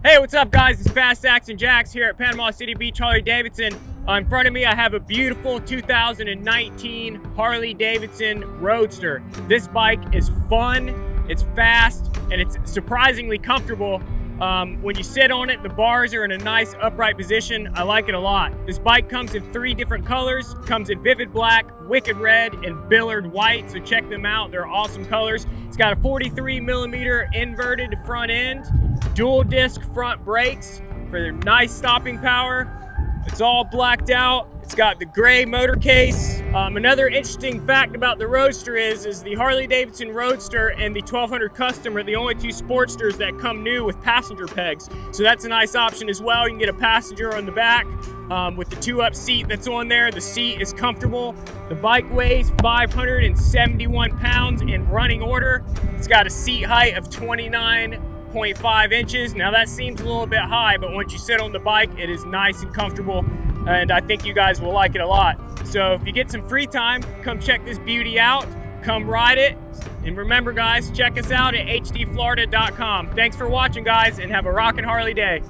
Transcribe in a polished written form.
Hey, what's up guys? It's Fast Action Jax here at Panama City Beach Harley-Davidson. In front of me I have a beautiful 2019 Harley-Davidson Roadster. This bike is fun, it's fast, and it's surprisingly comfortable. When you sit on it, the bars are in a nice upright position. I like it a lot. This bike comes in 3 different colors. Comes in Vivid Black, Wicked Red, and Billard White, so check them out. They're awesome colors. It's got a 43mm inverted front end, dual disc front brakes for their nice stopping power. It's all blacked out. It's got the gray motor case. Another interesting fact about the Roadster is the Harley-Davidson Roadster and the 1200 Custom are the only 2 Sportsters that come new with passenger pegs. So that's a nice option as well. You can get a passenger on the back with the 2-up seat that's on there. The seat is comfortable. The bike weighs 571 pounds in running order. It's got a seat height of 29.5 inches. Now that seems a little bit high, but once you sit on the bike, it is nice and comfortable, and I think you guys will like it a lot. So if you get some free time, come check this beauty out, come ride it, and remember guys, check us out at hdflorida.com. Thanks for watching guys, and have a rockin' Harley day.